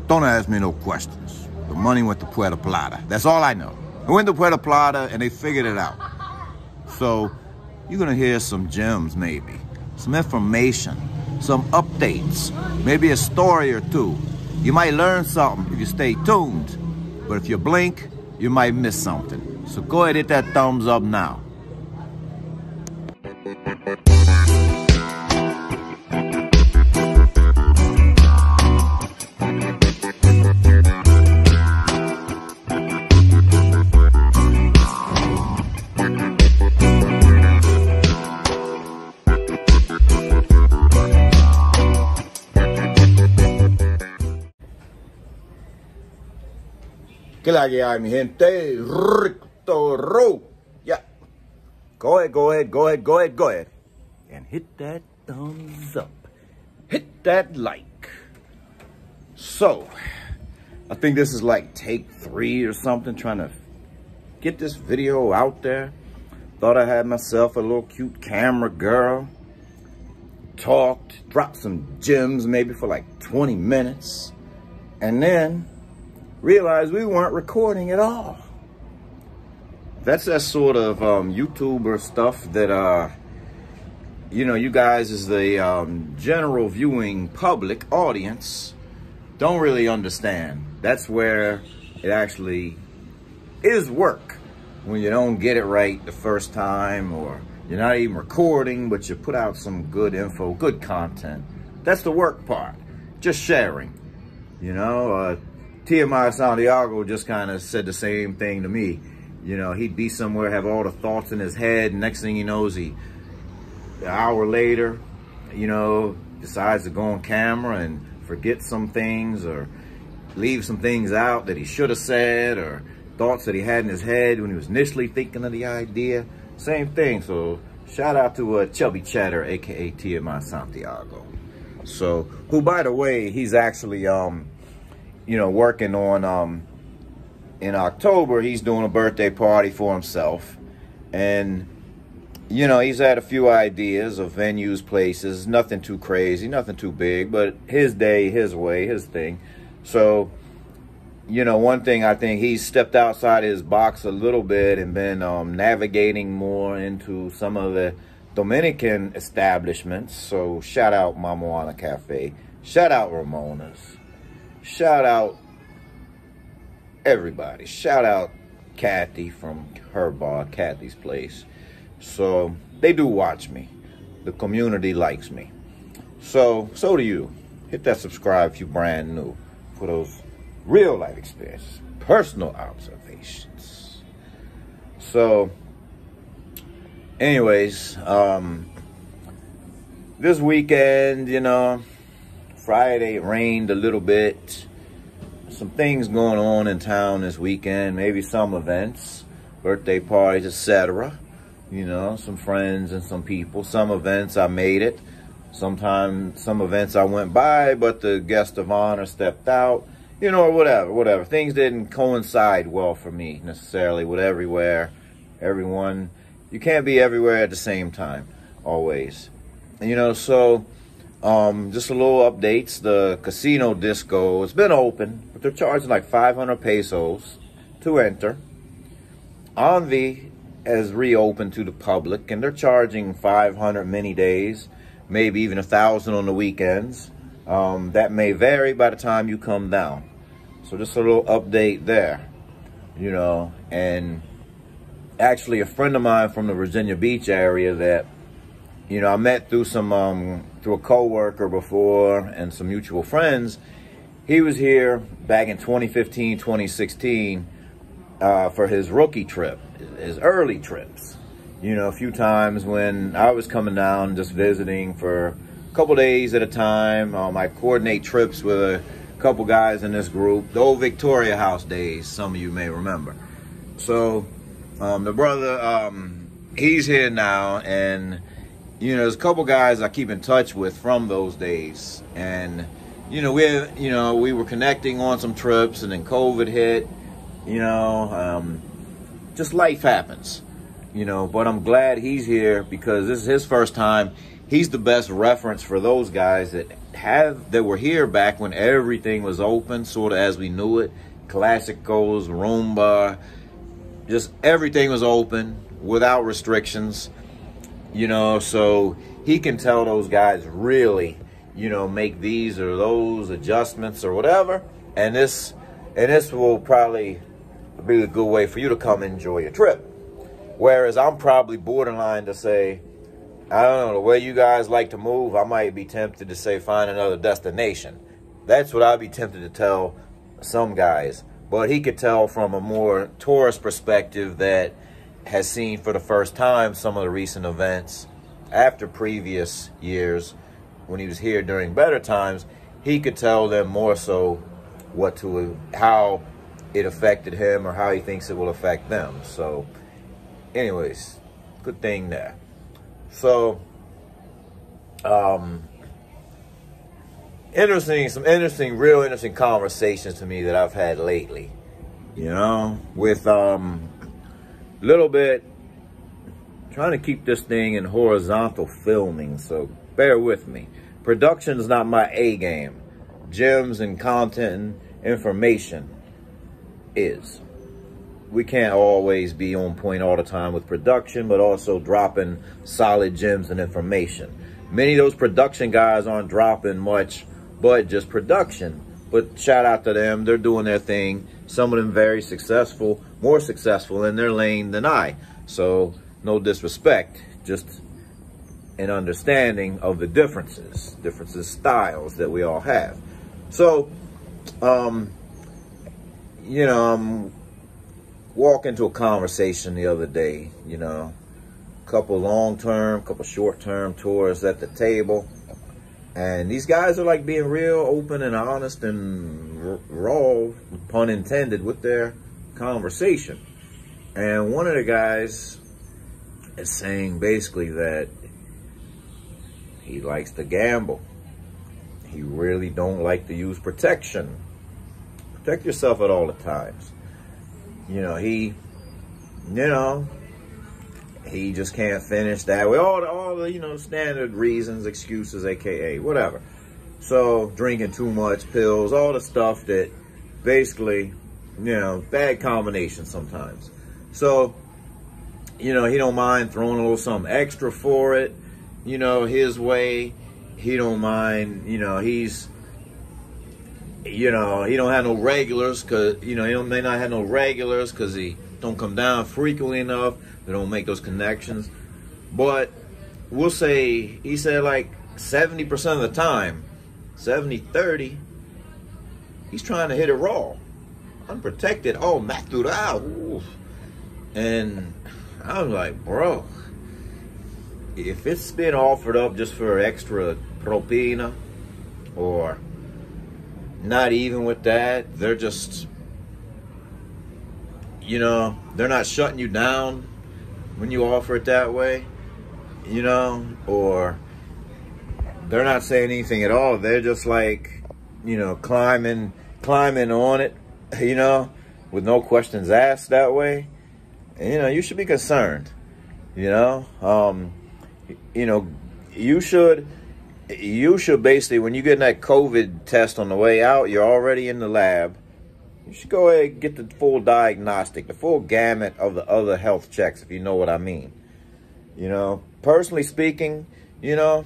Don't ask me no questions. The money went to Puerto Plata. That's all I know. It went to Puerto Plata and they figured it out. So you're gonna hear some gems maybe, some information, some updates, maybe a story or two. You might learn something if you stay tuned, but if you blink, you might miss something. So go ahead, hit that thumbs up now. ¿Qué la que hay, mi gente? Rico.toro. Yeah. Go ahead. And hit that thumbs up. Hit that like. So, I think this is like take 3 or something, trying to get this video out there. Thought I had myself a little cute camera girl. Talked, dropped some gems maybe for like 20 minutes. And then realized we weren't recording at all. That's that sort of YouTuber stuff that, you know, you guys as the general viewing public audience don't really understand. That's where it actually is work. When you don't get it right the first time, or you're not even recording, but you put out some good info, good content. That's the work part. Just sharing, you know. TMI Santiago just kind of said the same thing to me. You know, he'd be somewhere, have all the thoughts in his head. Next thing he knows, an hour later, you know, decides to go on camera and forget some things or leave some things out that he should have said, or thoughts that he had in his head when he was initially thinking of the idea. Same thing. So shout out to Chubby Chatter, aka TMI Santiago. So, who, by the way, he's actually you know, working on, in October, he's doing a birthday party for himself. And, you know, he's had a few ideas of venues, places, nothing too crazy, nothing too big, but his day, his way, his thing. So, you know, one thing, I think he's stepped outside his box a little bit and been navigating more into some of the Dominican establishments. So shout out Mama Juana Cafe, shout out Ramona's. Shout out everybody. Shout out Kathy from her bar, Kathy's Place. So they do watch me. The community likes me. So do you. Hit that subscribe if you're brand new for those real life experiences, personal observations. So anyways, this weekend, you know, Friday it rained a little bit. Some things going on in town this weekend, maybe some events, birthday parties, etc. You know, some friends and some people. Some events I made it. Sometimes some events I went by, but the guest of honor stepped out. You know, or whatever. Things didn't coincide well for me necessarily with everyone. You can't be everywhere at the same time, always. You know, so just a little updates. The casino disco, it's been open, but they're charging like 500 pesos to enter. Envy has reopened to the public, and they're charging 500 many days, maybe even 1,000 on the weekends. That may vary by the time you come down. So just a little update there, you know. And actually a friend of mine from the Virginia Beach area that, you know, I met through through a coworker before and some mutual friends. He was here back in 2015, 2016 for his rookie trip, his early trips. You know, a few times when I was coming down just visiting for a couple days at a time. I coordinate trips with a couple guys in this group, the old Victoria House days, some of you may remember. So the brother, he's here now, and you know, there's a couple guys I keep in touch with from those days. And you know, we were connecting on some trips, and then COVID hit. You know, just life happens. You know, but I'm glad he's here because this is his first time. He's the best reference for those guys that were here back when everything was open, sort of as we knew it. Classicos, Roomba, just everything was open without restrictions, you know, so he can tell those guys really, you know, make these or those adjustments or whatever, and this will probably be a good way for you to come enjoy your trip. Whereas I'm probably borderline to say, I don't know, the way you guys like to move, I might be tempted to say find another destination. That's what I'd be tempted to tell some guys. But he could tell from a more tourist perspective that has seen for the first time some of the recent events after previous years when he was here during better times. He could tell them more so how it affected him or how he thinks it will affect them. So anyways, good thing there. So, some real interesting conversations to me that I've had lately, you know, with, little bit trying to keep this thing in horizontal filming. So bear with me. Production is not my A game. Gems and content and information is. We can't always be on point all the time with production, but also dropping solid gems and information. Many of those production guys aren't dropping much, but just production. But shout out to them. They're doing their thing. Some of them very successful, more successful in their lane than I. So no disrespect, just an understanding of the differences, styles that we all have. So, you know, I'm walking into a conversation the other day, you know, couple long-term, couple short-term tourists at the table, and these guys are like being real open and honest and raw, pun intended, with their conversation. And one of the guys is saying basically that he likes to gamble. He really don't like to use protection. Protect yourself at all the times. You know, he just can't finish that way. All the, you know, standard reasons, excuses, AKA, whatever. So, drinking too much, pills, all the stuff that basically, you know, bad combination sometimes. So, you know, he don't mind throwing a little something extra for it, you know, his way. He don't mind, you know, he don't have no regulars because, you know, he may not have no regulars because he don't come down frequently enough. They don't make those connections. But we'll say, he said like 70% of the time, 70-30, he's trying to hit it raw. Unprotected, oh, natural. Ooh. And I was like, bro, if it's been offered up just for extra propina, or not even with that, they're just, you know, they're not shutting you down when you offer it that way, you know, or they're not saying anything at all. They're just like, you know, climbing on it, you know, with no questions asked that way. And, you know, you should be concerned, you know, you should basically, when you get that COVID test on the way out, you're already in the lab. You should go ahead and get the full diagnostic, the full gamut of the other health checks, if you know what I mean. You know, personally speaking, you know,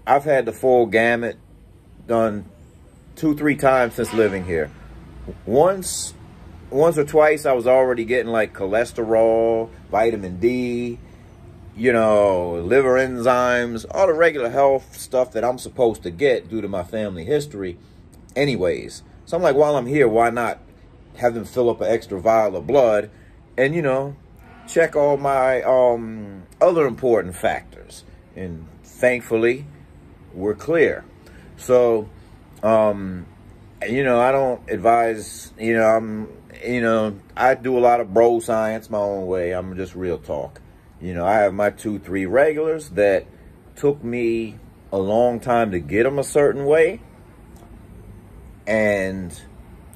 I've had the full gamut done 2-3 times since living here. Once or twice, I was already getting like cholesterol, vitamin D, you know, liver enzymes, all the regular health stuff that I'm supposed to get due to my family history anyways. So I'm like, while I'm here, why not have them fill up an extra vial of blood and, you know, check all my other important factors. And thankfully, we're clear. So, you know, I don't advise, you know, I do a lot of bro science my own way. I'm just real talk. You know, I have my 2-3 regulars that took me a long time to get them a certain way,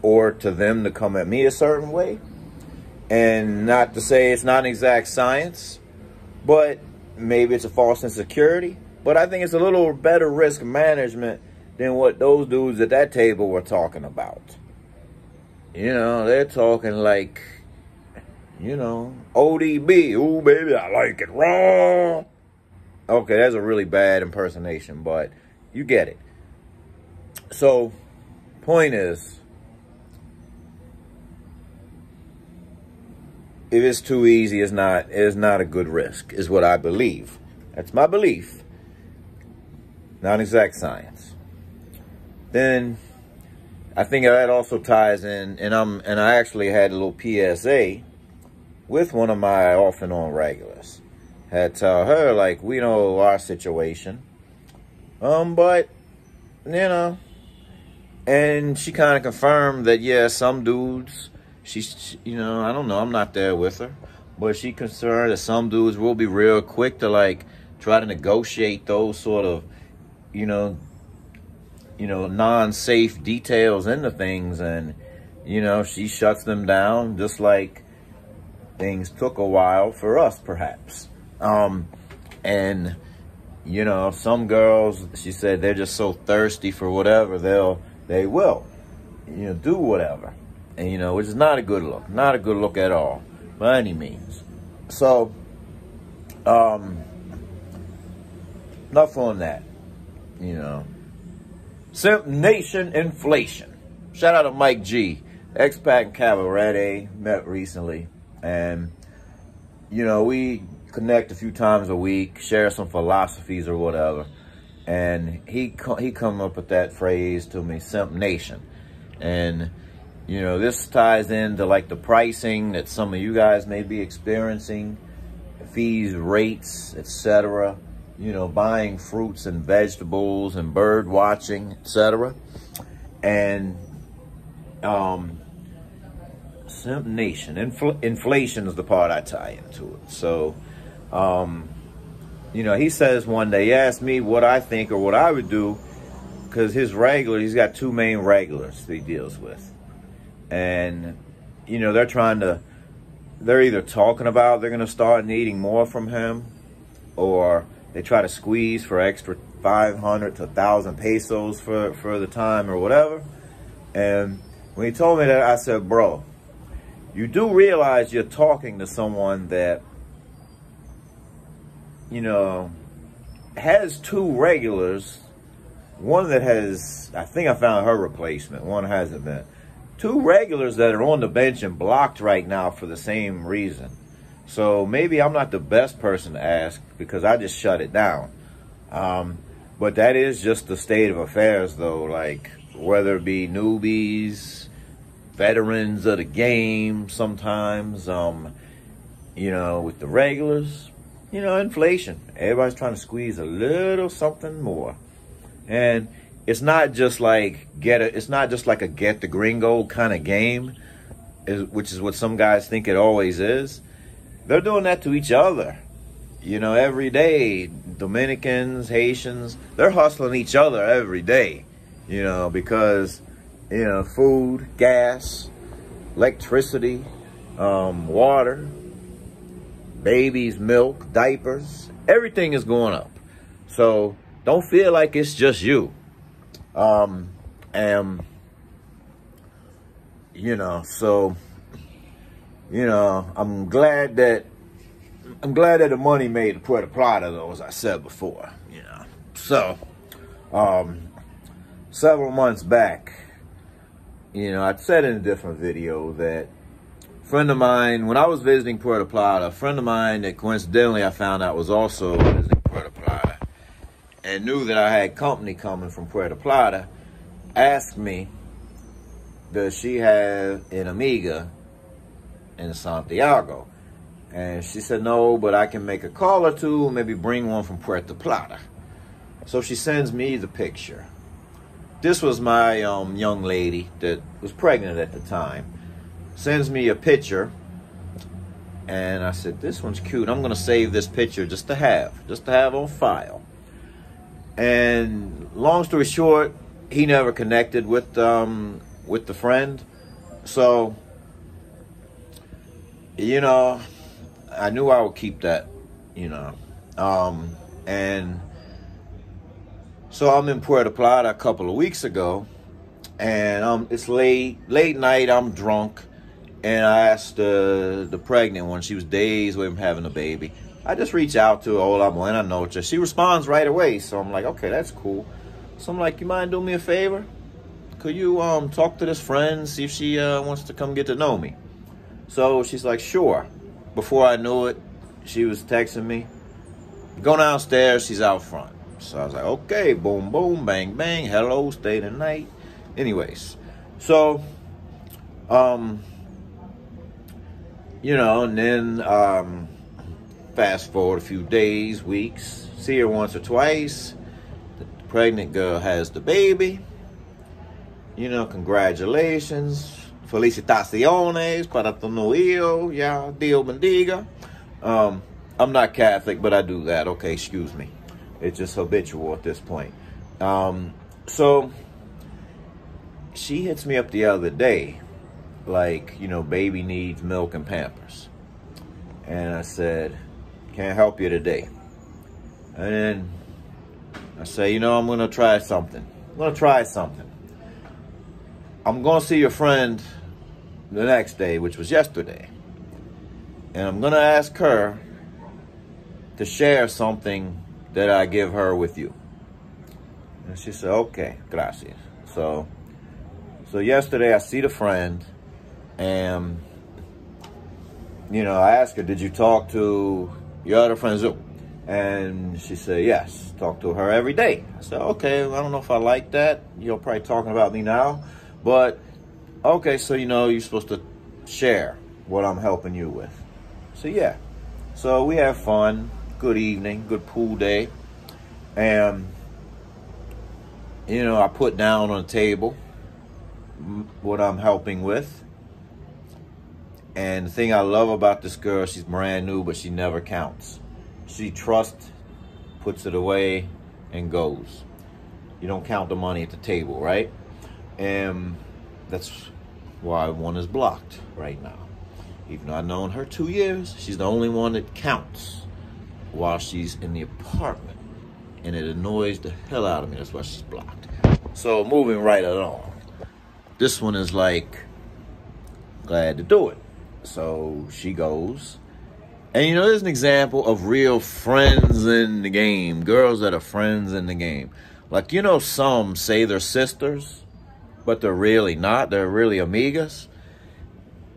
or to them to come at me a certain way. And not to say it's not an exact science, but maybe it's a false insecurity. But I think it's a little better risk management than what those dudes at that table were talking about. You know, they're talking like, you know, ODB. Ooh, baby, I like it raw. Okay, that's a really bad impersonation, but you get it. So, point is, if it's too easy, it's not a good risk, is what I believe. That's my belief. Not exact science. Then I think that also ties in, and I actually had a little PSA with one of my off and on regulars. Had to tell her, like, we know our situation. But, you know, and she kind of confirmed that, yeah, some dudes, she's, you know, I don't know, I'm not there with her, but she concerned that some dudes will be real quick to, like, try to negotiate those sort of, you know, non-safe details into things, and, you know, she shuts them down, just like things took a while for us, perhaps. And, you know, some girls, she said, they're just so thirsty for whatever, they will, you know, do whatever. And, you know, which is not a good look. Not a good look at all, by any means. So, enough on that, you know. Simp Nation inflation. Shout out to Mike G. Expat and Cabaret met recently. And, you know, we connect a few times a week, share some philosophies or whatever. And he come up with that phrase to me, Simp Nation. And, you know, this ties into like the pricing that some of you guys may be experiencing, fees, rates, etc. You know, buying fruits and vegetables and bird watching, etc. And Simp Nation, inflation is the part I tie into it. So, you know, he says one day, he asked me what I think or what I would do, because his regular, he's got two main regulars that he deals with. And, you know, they're either talking about they're going to start needing more from him, or they try to squeeze for extra 500 to 1,000 pesos for the time or whatever. And when he told me that, I said, bro, you do realize you're talking to someone that, you know, has two regulars. One that has, I think I found her replacement. One hasn't been. Two regulars that are on the bench and blocked right now for the same reason. So maybe I'm not the best person to ask because I just shut it down. But that is just the state of affairs, though. Like, whether it be newbies, veterans of the game sometimes, you know, with the regulars, you know, inflation. Everybody's trying to squeeze a little something more. And it's not just like it's not just like a get the gringo kind of game, which is what some guys think it always is. They're doing that to each other. You know, every day, Dominicans, Haitians, they're hustling each other every day, you know, because, you know, food, gas, electricity, water, babies, milk, diapers, everything is going up. So don't feel like it's just you. And, you know, so, you know, I'm glad that the money made to Puerto Plata, though, as I said before, you know. So, several months back, you know, I'd said in a different video that a friend of mine, when I was visiting Puerto Plata, a friend of mine that coincidentally I found out was also visiting Puerto Plata and knew that I had company coming from Puerto Plata, asked me, does she have an amiga in Santiago? And she said, no, but I can make a call or two, maybe bring one from Puerto Plata. So she sends me the picture. This was my young lady that was pregnant at the time. Sends me a picture. And I said, this one's cute. I'm going to save this picture just to have on file. And long story short, he never connected with the friend. So, you know, I knew I would keep that, you know. And So I'm in Puerto Plata a couple of weeks ago, and it's late night, I'm drunk, and I asked the pregnant one, she was days away from having a baby. I just reach out to her, hola, buena noche. She responds right away, so I'm like, okay, that's cool. So I'm like, you mind doing me a favor? Could you talk to this friend, see if she wants to come get to know me? So she's like, sure. Before I knew it, she was texting me, go downstairs, she's out front. So I was like, okay, boom, boom, bang, bang, hello, stay the night. Anyways, so, you know, and then fast forward a few days, weeks, see her once or twice. The pregnant girl has the baby. You know, congratulations. Felicitaciones para tu novio. Ya, Dios bendiga. I'm not Catholic, but I do that. Okay, excuse me. It's just habitual at this point. So she hits me up the other day, like, you know, baby needs milk and Pampers. And I said, can't help you today. And then I say, you know, I'm going to try something. I'm going to see your friend the next day, which was yesterday. And I'm going to ask her to share something that I give her with you. And she said, okay, gracias. So yesterday I see the friend, and, you know, I asked her, did you talk to your other friend Zoo? And she said, yes, talk to her every day. I said, okay, I don't know if I like that. You're probably talking about me now. But, okay, so, you know, you're supposed to share what I'm helping you with. So, yeah. So we have fun. Good evening, good pool day. And, you know, I put down on the table what I'm helping with. And the thing I love about this girl, she's brand new, but she never counts. She trusts, puts it away, and goes. You don't count the money at the table, right? And that's why one is blocked right now. Even though I've known her 2 years, she's the only one that counts while she's in the apartment. And it annoys the hell out of me. That's why she's blocked. So moving right along. This one is like, glad to do it. So she goes. And you know, there's an example of real friends in the game. Girls that are friends in the game. Like, you know, some say they're sisters, but they're really not. They're really amigas.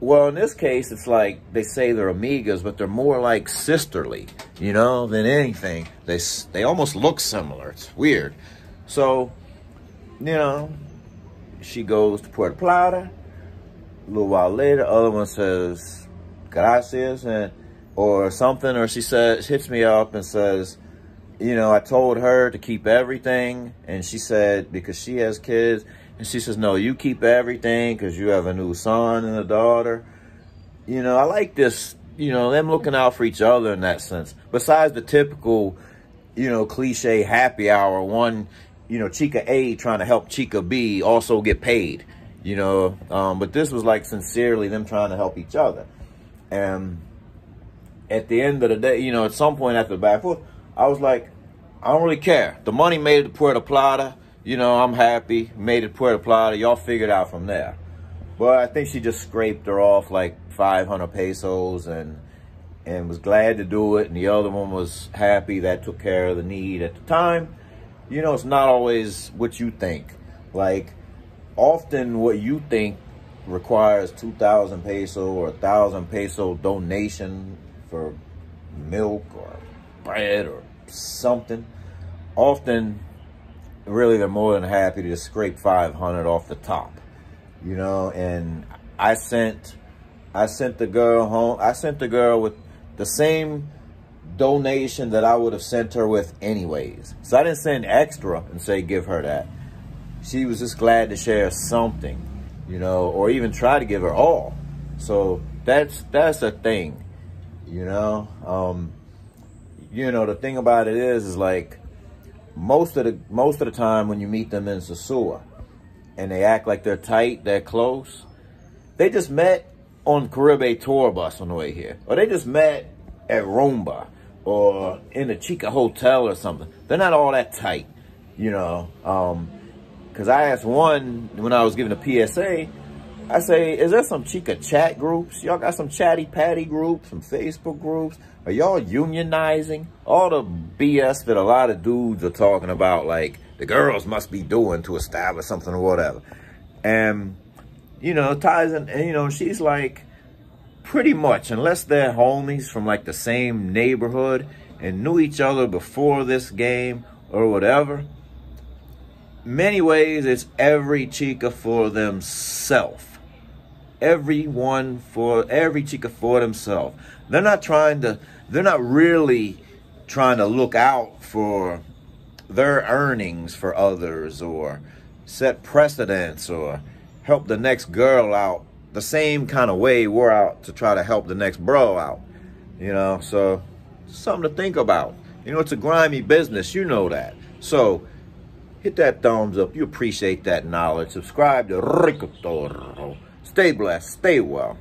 Well, in this case, it's like they say they're amigas, but they're more like sisterly, you know, than anything. They almost look similar. It's weird. So, you know, she goes to Puerto Plata. A little while later, the other one says, gracias, or something. Or she says, hits me up and says, you know, I told her to keep everything. And she said, because she has kids. And she says, no, you keep everything because you have a new son and a daughter. You know, I like this, you know, them looking out for each other in that sense. Besides the typical, you know, cliche happy hour, one, you know, Chica A trying to help Chica B also get paid, you know. But this was like sincerely them trying to help each other. And at the end of the day, you know, at some point after the back foot, I was like, I don't really care. The money made it to Puerto Plata. You know, I'm happy. Made it to Puerto Plata. Y'all figured out from there. But I think she just scraped her off like 500 pesos and was glad to do it. And the other one was happy that took care of the need at the time. You know, it's not always what you think. Like, often what you think requires 2,000 peso or 1,000 peso donation for milk or bread or something. Often, really, they're more than happy to just scrape 500 off the top, you know. And I sent the girl home. I sent the girl with the same donation that I would have sent her with anyways. So I didn't send extra and say give her that. She was just glad to share something, you know, or even try to give her all. So that's a thing, you know. You know, the thing about it is like, most of the time when you meet them in Sosua and they act like they're tight, they're close, they just met on the Caribe tour bus on the way here. Or they just met at Rumba or in a Chica hotel or something. They're not all that tight, you know, because I asked one when I was giving a PSA, I say, is there some chica chat groups? Y'all got some chatty patty groups, some Facebook groups? Are y'all unionizing? All the BS that a lot of dudes are talking about, like the girls must be doing to establish something or whatever. And, you know, ties in, and, you know, she's like, pretty much, unless they're homies from like the same neighborhood and knew each other before this game or whatever, many ways it's every chica for themselves. Every chica for themselves. They're not really trying to look out for their earnings for others or set precedents or help the next girl out the same kind of way we're out to try to help the next bro out. You know, so something to think about. You know, it's a grimy business, you know that. So hit that thumbs up. You appreciate that knowledge. Subscribe to Rico.toro. Stay blessed. Stay well.